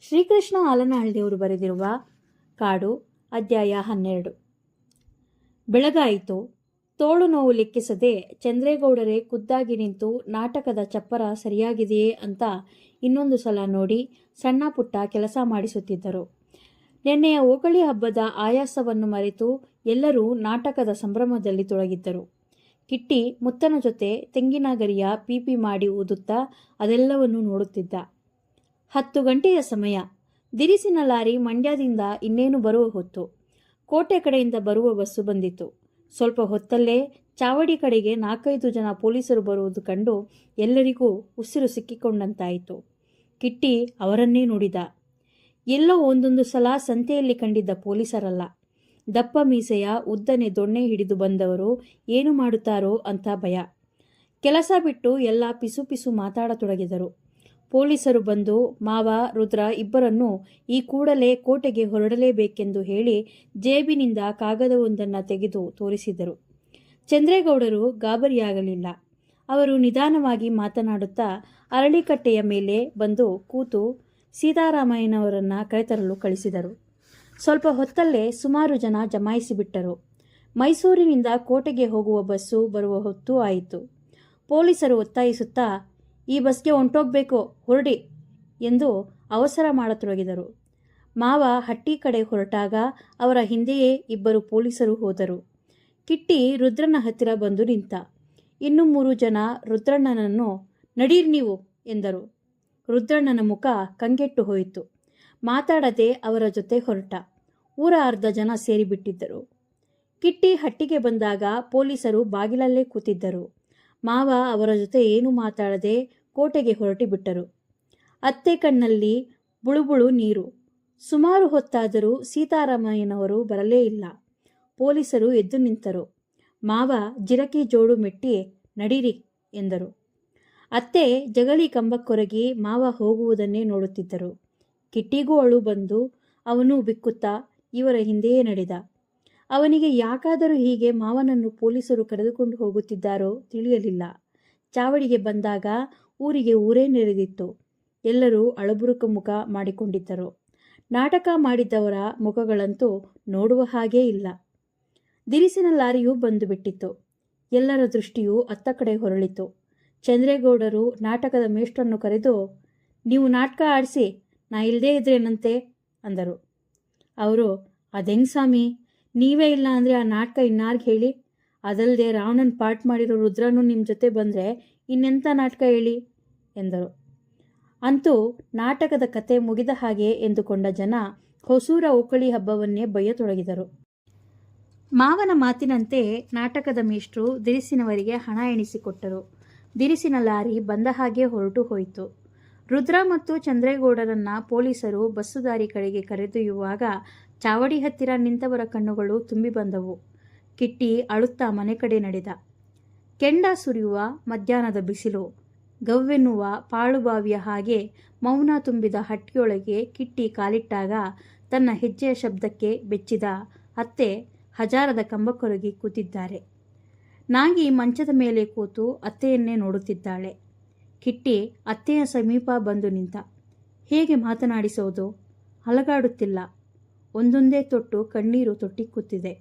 ಶ್ರೀಕೃಷ್ಣ ಆಲನಹಳ್ಳಿಯವರು ಬರೆದಿರುವ ಕಾಡು ಅಧ್ಯಾಯ 12. ಬೆಳಗಾಯಿತು. ತೋಳು ನೋವು ಲೆಕ್ಕಿಸದೆ ಚಂದ್ರೇಗೌಡರೇ ಖುದ್ದಾಗಿ ನಿಂತು ನಾಟಕದ ಚಪ್ಪರ ಸರಿಯಾಗಿದೆಯೇ ಅಂತ ಇನ್ನೊಂದು ಸಲ ನೋಡಿ ಸಣ್ಣ ಪುಟ್ಟ ಕೆಲಸ ಮಾಡಿಸುತ್ತಿದ್ದರು. ನಿನ್ನೆಯ ಓಕಳಿ ಹಬ್ಬದ ಆಯಾಸವನ್ನು ಮರೆತು ಎಲ್ಲರೂ ನಾಟಕದ ಸಂಭ್ರಮದಲ್ಲಿ ತೊಡಗಿದ್ದರು. ಕಿಟ್ಟಿ ಮುತ್ತನ ಜೊತೆ ತೆಂಗಿನ ಗರಿಯ ಪೀಪಿ ಮಾಡಿ ಊದುತ್ತಾ ಅದೆಲ್ಲವನ್ನು ನೋಡುತ್ತಿದ್ದ. 10 ಗಂಟೆಯ ಸಮಯ. ದಿರಿಸಿನ ಲಾರಿ ಮಂಡ್ಯದಿಂದ ಇನ್ನೇನು ಬರುವ ಹೊತ್ತು. ಕೋಟೆ ಕಡೆಯಿಂದ ಬರುವ ಬಸ್ಸು ಬಂದಿತು. ಸ್ವಲ್ಪ ಹೊತ್ತಲ್ಲೇ ಚಾವಡಿ ಕಡೆಗೆ 4-5 ಜನ ಪೊಲೀಸರು ಬರುವುದು ಕಂಡು ಎಲ್ಲರಿಗೂ ಉಸಿರು ಸಿಕ್ಕಿಕೊಂಡಂತಾಯಿತು. ಕಿಟ್ಟಿ ಅವರನ್ನೇ ನೋಡಿದ. ಎಲ್ಲೋ ಒಂದೊಂದು ಸಲ ಸಂತೆಯಲ್ಲಿ ಕಂಡಿದ್ದ ಪೊಲೀಸರಲ್ಲ. ದಪ್ಪ ಮೀಸೆಯ ಉದ್ದನೆ ದೊಣ್ಣೆ ಹಿಡಿದು ಬಂದವರು ಏನು ಮಾಡುತ್ತಾರೋ ಅಂತ ಭಯ. ಕೆಲಸ ಬಿಟ್ಟು ಎಲ್ಲ ಪಿಸು ಪಿಸು ಮಾತಾಡತೊಡಗಿದರು. ಪೊಲೀಸರು ಬಂದು ಮಾವ, ರುದ್ರ ಇಬ್ಬರನ್ನು ಈ ಕೂಡಲೇ ಕೋಟೆಗೆ ಹೊರಡಲೇಬೇಕೆಂದು ಹೇಳಿ ಜೇಬಿನಿಂದ ಕಾಗದವೊಂದನ್ನು ತೆಗೆದು ತೋರಿಸಿದರು. ಚಂದ್ರೇಗೌಡರು ಗಾಬರಿಯಾಗಲಿಲ್ಲ. ಅವರು ನಿಧಾನವಾಗಿ ಮಾತನಾಡುತ್ತಾ ಅರಳಿಕಟ್ಟೆಯ ಮೇಲೆ ಬಂದು ಕೂತು ಸೀತಾರಾಮಯ್ಯನವರನ್ನು ಕರೆತರಲು ಕಳಿಸಿದರು. ಸ್ವಲ್ಪ ಹೊತ್ತಲ್ಲೇ ಸುಮಾರು ಜನ ಜಮಾಯಿಸಿಬಿಟ್ಟರು. ಮೈಸೂರಿನಿಂದ ಕೋಟೆಗೆ ಹೋಗುವ ಬಸ್ಸು ಬರುವ ಹೊತ್ತು ಆಯಿತು. ಪೊಲೀಸರು ಒತ್ತಾಯಿಸುತ್ತಾ ಈ ಬಸ್ಗೆ ಹೊಂಟೋಗ್ಬೇಕು, ಹೊರಡಿ ಎಂದು ಅವಸರ ಮಾಡತೊಡಗಿದರು. ಮಾವ ಹಟ್ಟಿ ಕಡೆ ಹೊರಟಾಗ ಅವರ ಹಿಂದೆಯೇ ಇಬ್ಬರು ಪೊಲೀಸರು ಹೋದರು. ಕಿಟ್ಟಿ ರುದ್ರನ ಹತ್ತಿರ ಬಂದು ನಿಂತ. ಇನ್ನು 3 ಜನ ರುದ್ರಣ್ಣನನ್ನು ನಡೀರಿ ನೀವು ಎಂದರು. ರುದ್ರಣ್ಣನ ಮುಖ ಕಂಗೆಟ್ಟು ಹೋಯಿತು. ಮಾತಾಡದೆ ಅವರ ಜೊತೆ ಹೊರಟ. ಊರ ಅರ್ಧ ಜನ ಸೇರಿಬಿಟ್ಟಿದ್ದರು. ಕಿಟ್ಟಿ ಹಟ್ಟಿಗೆ ಬಂದಾಗ ಪೊಲೀಸರು ಬಾಗಿಲಲ್ಲೇ ಕೂತಿದ್ದರು. ಮಾವ ಅವರ ಜೊತೆ ಏನು ಮಾತಾಡದೆ ಕೋಟೆಗೆ ಹೊರಟಿ ಬಿಟ್ಟರು. ಅತ್ತೆ ಕಣ್ಣಲ್ಲಿ ಬುಳುಬುಳು ನೀರು. ಸುಮಾರು ಹೊತ್ತಾದರೂ ಸೀತಾರಾಮಯ್ಯನವರು ಬರಲೇ ಇಲ್ಲ. ಪೊಲೀಸರು ಎದ್ದು ನಿಂತರು. ಮಾವ ಜಿರಕಿ ಜೋಡು ಮೆಟ್ಟಿ ನಡೀರಿ ಎಂದರು. ಅತ್ತೆ ಜಗಲಿ ಕಂಬಕ್ಕೊರಗಿ ಮಾವ ಹೋಗುವುದನ್ನೇ ನೋಡುತ್ತಿದ್ದರು. ಕಿಟ್ಟಿಗೂ ಅಳು ಬಂದು ಅವನು ಬಿಕ್ಕುತ್ತಾ ಇವರ ಹಿಂದೆಯೇ ನಡೆದ. ಅವನಿಗೆ ಯಾಕಾದರೂ ಹೀಗೆ ಮಾವನನ್ನು ಪೊಲೀಸರು ಕರೆದುಕೊಂಡು ಹೋಗುತ್ತಿದ್ದಾರೋ ತಿಳಿಯಲಿಲ್ಲ. ಚಾವಡಿಗೆ ಬಂದಾಗ ಊರಿಗೆ ಊರೇ ನೆರೆದಿತ್ತು. ಎಲ್ಲರೂ ಅಳಬುರುಕು ಮುಖ ಮಾಡಿಕೊಂಡಿದ್ದರು. ನಾಟಕ ಮಾಡಿದ್ದವರ ಮುಖಗಳಂತೂ ನೋಡುವ ಹಾಗೇ ಇಲ್ಲ. ದಿರಿಸಿನ ಲಾರಿಯೂ ಬಂದು ಬಿಟ್ಟಿತ್ತು. ಎಲ್ಲರ ದೃಷ್ಟಿಯೂ ಅತ್ತ ಕಡೆ ಹೊರಳಿತು. ಚಂದ್ರೇಗೌಡರು ನಾಟಕದ ಮೇಷ್ಟ್ರನ್ನು ಕರೆದು, ನೀವು ನಾಟಕ ಆಡಿಸಿ, ನಾ ಇಲ್ಲದೇ ಇದ್ರೇನಂತೆ ಅಂದರು. ಅವರು, ಅದೆಂಗ್ ಸ್ವಾಮಿ, ನೀವೇ ಇಲ್ಲ ಅಂದರೆ ಆ ನಾಟಕ ಇನ್ನಾರ್ಗೆ ಹೇಳಿ? ಅದಲ್ಲದೆ ರಾವಣನ್ ಪಾಠ ಮಾಡಿರೋ ರುದ್ರನು ನಿಮ್ಮ ಜೊತೆ ಬಂದರೆ ಇನ್ನೆಂಥ ನಾಟಕ ಹೇಳಿ ಎಂದರು. ಅಂತೂ ನಾಟಕದ ಕತೆ ಮುಗಿದ ಹಾಗೆ ಎಂದುಕೊಂಡ ಜನ ಹೊಸೂರ ಓಕಳಿ ಹಬ್ಬವನ್ನೇ ಬಯ್ಯತೊಡಗಿದರು. ಮಾವನ ಮಾತಿನಂತೆ ನಾಟಕದ ಮೇಷ್ಟ್ರು ದಿರಿಸಿನವರಿಗೆ ಹಣ ಎಣಿಸಿಕೊಟ್ಟರು. ದಿರಿಸಿನ ಲಾರಿ ಬಂದ ಹಾಗೆ ಹೊರಟು ಹೋಯಿತು. ರುದ್ರ ಮತ್ತು ಚಂದ್ರೇಗೌಡರನ್ನ ಪೊಲೀಸರು ಬಸ್ಸು ದಾರಿ ಕಡೆಗೆ ಕರೆದೊಯ್ಯುವಾಗ ಚಾವಡಿ ಹತ್ತಿರ ನಿಂತವರ ಕಣ್ಣುಗಳು ತುಂಬಿ ಬಂದವು. ಕಿಟ್ಟಿ ಅಳುತ್ತಾ ಮನೆ ಕಡೆ ನಡೆದ. ಕೆಂಡ ಸುರಿಯುವ ಮಧ್ಯಾಹ್ನದ ಬಿಸಿಲು. ಗವ್ವೆನ್ನುವ ಪಾಳುಬಾವಿಯ ಹಾಗೆ ಮೌನ ತುಂಬಿದ ಹಟ್ಟಿಯೊಳಗೆ ಕಿಟ್ಟಿ ಕಾಲಿಟ್ಟಾಗ ತನ್ನ ಹೆಜ್ಜೆಯ ಶಬ್ದಕ್ಕೆ ಬೆಚ್ಚಿದ ಅತ್ತೆ ಹಜಾರದ ಕಂಬಕ್ಕೊರಗಿ ಕೂತಿದ್ದಾರೆ. ನಾಗಿ ಮಂಚದ ಮೇಲೆ ಕೂತು ಅತ್ತೆಯನ್ನೇ ನೋಡುತ್ತಿದ್ದಾಳೆ. ಕಿಟ್ಟಿ ಅತ್ತೆಯ ಸಮೀಪ ಬಂದು ನಿಂತ. ಹೇಗೆ ಮಾತನಾಡಿಸೋದು? ಅಲಗಾಡುತ್ತಿಲ್ಲ. ಒಂದೊಂದೇ ತೊಟ್ಟು ಕಣ್ಣೀರು ತೊಟ್ಟಿಕ್ಕುತ್ತಿದೆ.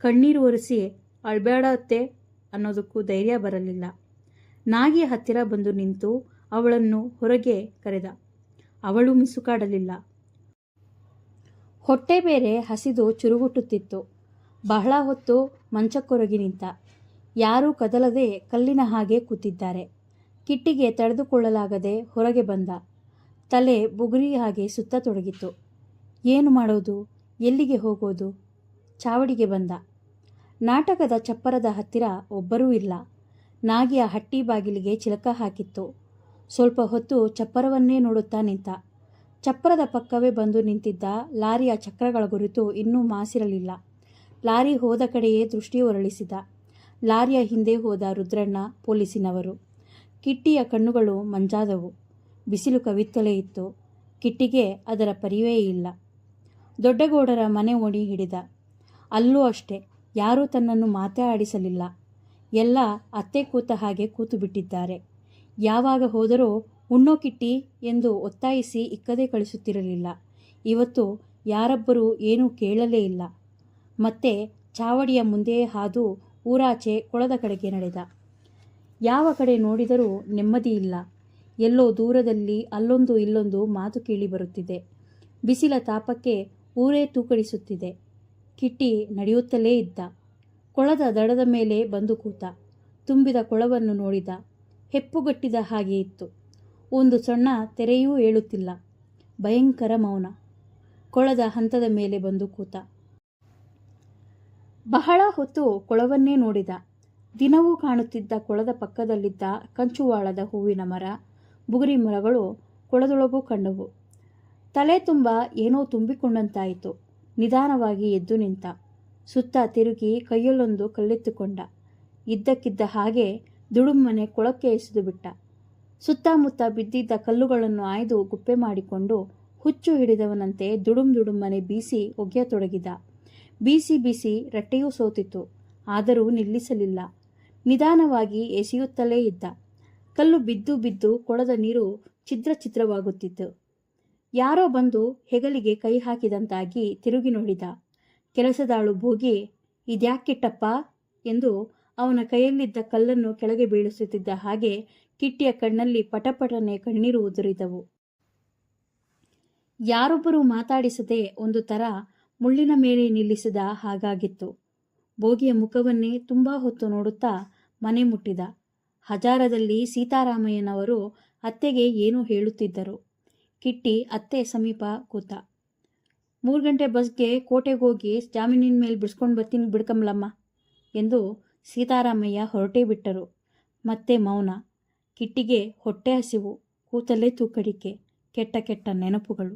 ಕಣ್ಣೀರು ಒರೆಸಿ ಅಳ್ಬೇಡ ಅತ್ತೆ ಅನ್ನೋದಕ್ಕೂ ಧೈರ್ಯ ಬರಲಿಲ್ಲ. ನಾಗಿಯ ಹತ್ತಿರ ಬಂದು ನಿಂತು ಅವಳನ್ನು ಹೊರಗೆ ಕರೆದ. ಅವಳು ಮಿಸುಕಾಡಲಿಲ್ಲ. ಹೊಟ್ಟೆ ಬೇರೆ ಹಸಿದು ಚುರುಗುಟ್ಟುತ್ತಿತ್ತು. ಬಹಳ ಹೊತ್ತು ಮಂಚಕ್ಕೊರಗಿ ನಿಂತ. ಯಾರೂ ಕದಲದೆ ಕಲ್ಲಿನ ಹಾಗೆ ಕೂತಿದ್ದಾರೆ. ಕಿಟ್ಟಿಗೆ ತಡೆದುಕೊಳ್ಳಲಾಗದೆ ಹೊರಗೆ ಬಂದ. ತಲೆ ಬುಗುರಿ ಹಾಗೆ ಸುತ್ತತೊಡಗಿತು. ಏನು ಮಾಡೋದು? ಎಲ್ಲಿಗೆ ಹೋಗೋದು? ಚಾವಡಿಗೆ ಬಂದ. ನಾಟಕದ ಚಪ್ಪರದ ಹತ್ತಿರ ಒಬ್ಬರೂ ಇಲ್ಲ. ನಾಗಿಯ ಹಟ್ಟಿ ಬಾಗಿಲಿಗೆ ಚಿಲಕ ಹಾಕಿತ್ತು. ಸ್ವಲ್ಪ ಹೊತ್ತು ಚಪ್ಪರವನ್ನೇ ನೋಡುತ್ತಾ ನಿಂತ. ಚಪ್ಪರದ ಪಕ್ಕವೇ ಬಂದು ನಿಂತಿದ್ದ ಲಾರಿಯ ಚಕ್ರಗಳ ಗುರುತು ಇನ್ನೂ ಮಾಸಿರಲಿಲ್ಲ. ಲಾರಿ ಹೋದ ಕಡೆಯೇ ದೃಷ್ಟಿ ಹೊರಳಿಸಿದ. ಲಾರಿಯ ಹಿಂದೆ ಹೋದ ರುದ್ರಣ್ಣ, ಪೊಲೀಸಿನವರು. ಕಿಟ್ಟಿಯ ಕಣ್ಣುಗಳು ಮಂಜಾದವು. ಬಿಸಿಲು ಕವಿತ್ತಲೇ ಇತ್ತು. ಕಿಟ್ಟಿಗೆ ಅದರ ಪರಿವೇ ಇಲ್ಲ. ದೊಡ್ಡಗೌಡರ ಮನೆ ಓಣಿ ಹಿಡಿದ. ಅಲ್ಲೂ ಅಷ್ಟೇ, ಯಾರೂ ತನ್ನನ್ನು ಮಾತೇ ಆಡಿಸಲಿಲ್ಲ. ಎಲ್ಲ ಅತ್ತೆ ಕೂತ ಹಾಗೆ ಕೂತು ಬಿಟ್ಟಿದ್ದಾರೆ. ಯಾವಾಗ ಹೋದರೋ ಉಣ್ಣೋ ಕಿಟ್ಟಿ ಎಂದು ಒತ್ತಾಯಿಸಿ ಇಕ್ಕದೇ ಕಳಿಸುತ್ತಿರಲಿಲ್ಲ. ಇವತ್ತು ಯಾರೊಬ್ಬರೂ ಏನೂ ಕೇಳಲೇ ಇಲ್ಲ. ಮತ್ತೆ ಚಾವಡಿಯ ಮುಂದೆ ಹಾದು ಊರಾಚೆ ಕೊಳದ ಕಡೆಗೆ ನಡೆದ. ಯಾವ ಕಡೆ ನೋಡಿದರೂ ನೆಮ್ಮದಿಯಿಲ್ಲ. ಎಲ್ಲೋ ದೂರದಲ್ಲಿ ಅಲ್ಲೊಂದು ಇಲ್ಲೊಂದು ಮಾತು ಕೇಳಿ ಬರುತ್ತಿದೆ. ಬಿಸಿಲ ತಾಪಕ್ಕೆ ಊರೇ ತೂಕಡಿಸುತ್ತಿದೆ. ಕಿಟ್ಟಿ ನಡೆಯುತ್ತಲೇ ಇದ್ದ. ಕೊಳದ ದಡದ ಮೇಲೆ ಬಂದು ಕೂತ. ತುಂಬಿದ ಕೊಳವನ್ನು ನೋಡಿದ. ಹೆಪ್ಪುಗಟ್ಟಿದ ಹಾಗೆ ಇತ್ತು. ಒಂದು ಸಣ್ಣ ತೆರೆಯೂ ಏಳುತ್ತಿಲ್ಲ. ಭಯಂಕರ ಮೌನ. ಕೊಳದ ಹಂತದ ಮೇಲೆ ಬಂದು ಕೂತ. ಬಹಳ ಹೊತ್ತು ಕೊಳವನ್ನೇ ನೋಡಿದ. ದಿನವೂ ಕಾಣುತ್ತಿದ್ದ ಕೊಳದ ಪಕ್ಕದಲ್ಲಿದ್ದ ಕಂಚುವಾಳದ ಹೂವಿನ ಮರ, ಬುಗುರಿ ಮರಗಳು ಕೊಳದೊಳಗೂ ಕಂಡವು. ತಲೆ ತುಂಬ ಏನೋ ತುಂಬಿಕೊಂಡಂತಾಯಿತು. ನಿಧಾನವಾಗಿ ಎದ್ದು ನಿಂತ. ಸುತ್ತ ತಿರುಗಿ ಕೈಯಲ್ಲೊಂದು ಕಲ್ಲೆತ್ತುಕೊಂಡ. ಇದ್ದಕ್ಕಿದ್ದ ಹಾಗೆ ದುಡುಮ್ಮನೆ ಕೊಳಕ್ಕೆ ಎಸೆದು ಬಿಟ್ಟ. ಸುತ್ತಮುತ್ತ ಬಿದ್ದಿದ್ದ ಕಲ್ಲುಗಳನ್ನು ಆಯ್ದು ಗುಪ್ಪೆ ಮಾಡಿಕೊಂಡು ಹುಚ್ಚು ಹಿಡಿದವನಂತೆ ದುಡುಮ್ಮನೆ ಬೀಸಿ ಒಗೆಯತೊಡಗಿದ. ಬೀಸಿ ಬೀಸಿ ರಟ್ಟೆಯೂ ಸೋತಿತು. ಆದರೂ ನಿಲ್ಲಿಸಲಿಲ್ಲ. ನಿಧಾನವಾಗಿ ಎಸೆಯುತ್ತಲೇ ಇದ್ದ. ಕಲ್ಲು ಬಿದ್ದು ಬಿದ್ದು ಕೊಳದ ನೀರು ಛಿದ್ರವಾಗುತ್ತಿತ್ತು. ಯಾರೋ ಬಂದು ಹೆಗಲಿಗೆ ಕೈ ಹಾಕಿದಂತಾಗಿ ತಿರುಗಿ ನೋಡಿದ. ಕೆಲಸದಾಳು ಭೋಗಿ, ಇದ್ಯಾಕಿಟ್ಟಪ್ಪ ಎಂದು ಅವನ ಕೈಯಲ್ಲಿದ್ದ ಕಲ್ಲನ್ನು ಕೆಳಗೆ ಬೀಳಿಸುತ್ತಿದ್ದ ಹಾಗೆ ಕಿಟ್ಟಿಯ ಕಣ್ಣಲ್ಲಿ ಪಟಪಟನೆ ಕಣ್ಣೀರು ಉದುರಿದವು. ಯಾರೊಬ್ಬರೂ ಮಾತಾಡಿಸದೆ ಒಂದು ಥರ ಮುಳ್ಳಿನ ಮೇಲೆ ನಿಲ್ಲಿಸಿದ ಹಾಗಾಗಿತ್ತು. ಭೋಗಿಯ ಮುಖವನ್ನೇ ತುಂಬ ಹೊತ್ತು ನೋಡುತ್ತಾ ಮನೆ ಮುಟ್ಟಿದ. ಹಜಾರದಲ್ಲಿ ಸೀತಾರಾಮಯ್ಯನವರು ಅತ್ತೆಗೆ ಏನೋ ಹೇಳುತ್ತಿದ್ದರು. ಕಿಟ್ಟಿ ಅತ್ತೆ ಸಮೀಪ ಕೂತ. 3 ಗಂಟೆ ಬಸ್ಗೆ ಕೋಟೆಗೋಗಿ ಜಾಮೀನಿನ ಮೇಲೆ ಬಿಡಿಸ್ಕೊಂಡು ಬರ್ತೀನಿ ಬಿಡ್ಕಂಬ್ಲಮ್ಮ ಎಂದು ಸೀತಾರಾಮಯ್ಯ ಹೊರಟೇ ಬಿಟ್ಟರು. ಮತ್ತೆ ಮೌನ. ಕಿಟ್ಟಿಗೆ ಹೊಟ್ಟೆ ಹಸಿವು. ಕೂತಲ್ಲೇ ತೂಕಡಿಕೆ. ಕೆಟ್ಟ ಕೆಟ್ಟ ನೆನಪುಗಳು.